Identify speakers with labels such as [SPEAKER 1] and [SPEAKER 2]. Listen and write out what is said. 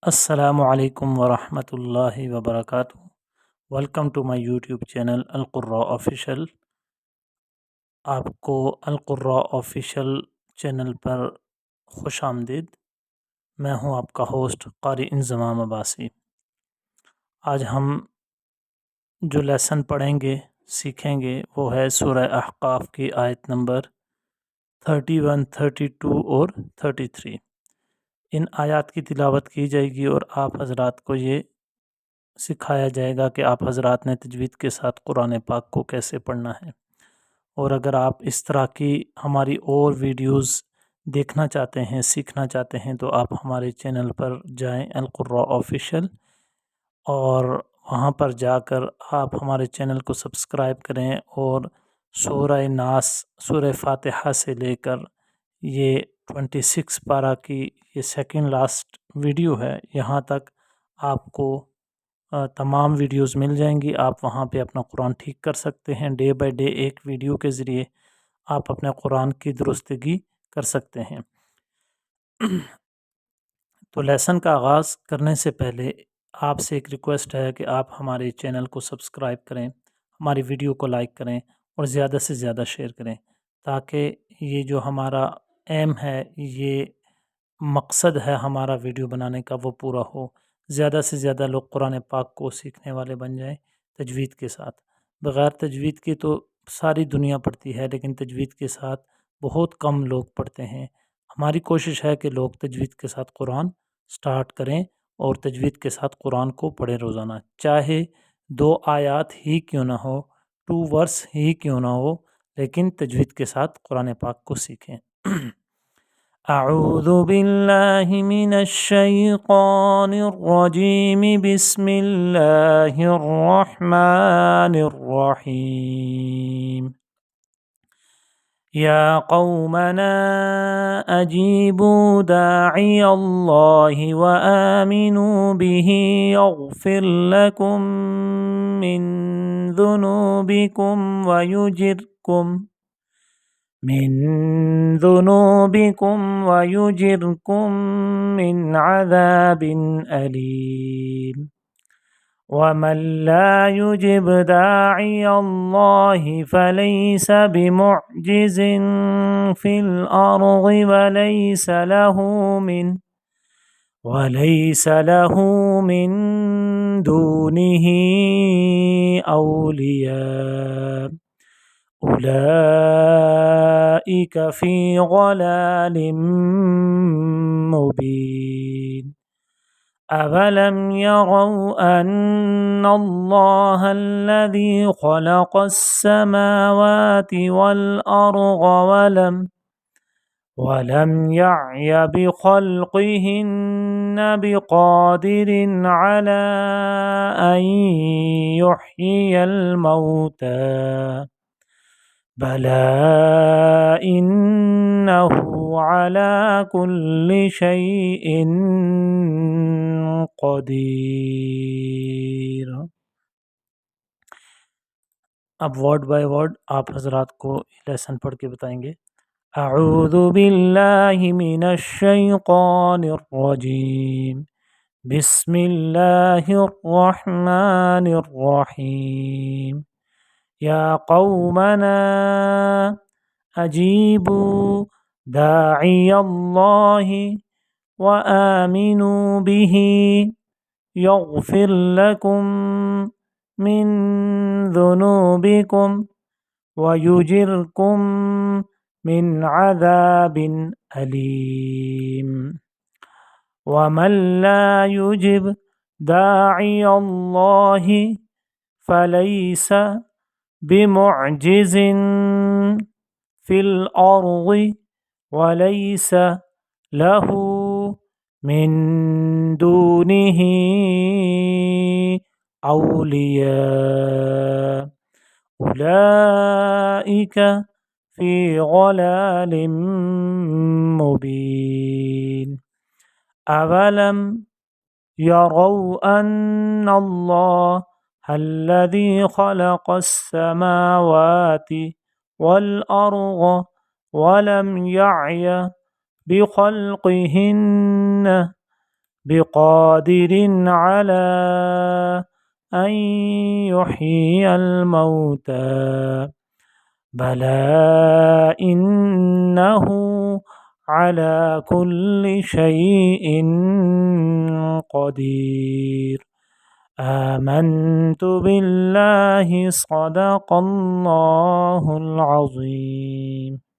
[SPEAKER 1] السلام علیکم ورحمۃ اللہ وبرکاتہ۔ Welcome to my YouTube channel القراء آفیشیل۔ آپ کو القراء آفیشیل چینل پر خوش آمدید۔ میں ہوں آپ کا ہوسٹ قاری انضمام عباسی۔ آج ہم جو لیسن پڑھیں گے سیکھیں گے وہ ہے سورہ احقاف کی آیت نمبر 31، 32 اور 33۔ ان آیات کی تلاوت کی جائے گی اور آپ حضرات کو یہ سکھایا جائے گا کہ آپ حضرات نے تجوید کے ساتھ قرآن پاک کو کیسے پڑھنا ہے۔ اور اگر آپ اس طرح کی ہماری اور ویڈیوز دیکھنا چاہتے ہیں، سیکھنا چاہتے ہیں، تو آپ ہمارے چینل پر جائیں القراء آفیشیل، اور وہاں پر جا کر آپ ہمارے چینل کو سبسکرائب کریں اور سورہ ناس، سورہ فاتحہ سے لے کر یہ 26 پارہ کی یہ سیکنڈ لاسٹ ویڈیو ہے، یہاں تک آپ کو تمام ویڈیوز مل جائیں گی۔ آپ وہاں پہ اپنا قرآن ٹھیک کر سکتے ہیں۔ ڈے بائی ڈے ایک ویڈیو کے ذریعے آپ اپنے قرآن کی درستگی کر سکتے ہیں۔ تو لیسن کا آغاز کرنے سے پہلے آپ سے ایک ریکویسٹ ہے کہ آپ ہمارے چینل کو سبسکرائب کریں، ہماری ویڈیو کو لائک کریں اور زیادہ سے زیادہ شیئر کریں، تاکہ یہ جو ہمارا ایم ہے، یہ مقصد ہے ہمارا ویڈیو بنانے کا، وہ پورا ہو۔ زیادہ سے زیادہ لوگ قرآن پاک کو سیکھنے والے بن جائیں تجوید کے ساتھ۔ بغیر تجوید کے تو ساری دنیا پڑھتی ہے، لیکن تجوید کے ساتھ بہت کم لوگ پڑھتے ہیں۔ ہماری کوشش ہے کہ لوگ تجوید کے ساتھ قرآن سٹارٹ کریں اور تجوید کے ساتھ قرآن کو پڑھیں روزانہ، چاہے 2 آیات ہی کیوں نہ ہو، 2 ورس ہی کیوں نہ ہو، لیکن تجوید کے ساتھ قرآن پاک کو سیکھیں۔ اعوذ باللہ من الشیطان الرجیم، بسم اللہ الرحمن الرحیم۔ یا قومنا اجیبوا داعی اللہ وآمنوا به یغفر لکم من ذنوبکم ویجرکم من عذاب علیم۔ ومن لا يجب داعي الله فليس بمعجز في الأرض وليس له من دونه أولياء أولئك في ضلال مبين۔ أَوَلَمْ يَرَوْا أَنَّ اللَّهَ الَّذِي خَلَقَ السَّمَاوَاتِ وَالْأَرْضَ وَلَمْ يَعْيَ بِخَلْقِهِنَّ بِقَادِرٍ عَلَى أَنْ يُحْيِيَ الْمَوْتَى بَلَى إِنَّهُ عَلَى كُلِّ شَيْءٍ قدیر۔ اب ورڈ بائی ورڈ آپ حضرات کو لیسن پڑھ کے بتائیں گے۔ اعوذ باللہ من الشیطان الرجیم، بسم اللہ الرحمن الرحیم۔ یا قومنا اجیبوا داعی اللہ وآمنوا به یغفر لکم من ذنوبکم ویجرکم من عذاب علیم۔ ومن لا يجب داعی اللہ فلیس بمعجز فی الأرض وليس له من دونه أولياء أولئك في ضلال مبين۔ أولم يروا أن الله الذي خلق السماوات والأرض ولم يعي بخلقهن بقادر على أن يحيي الموتى بلى إنه على كل شيء قدير. آمنت بالله صدق الله العظيم.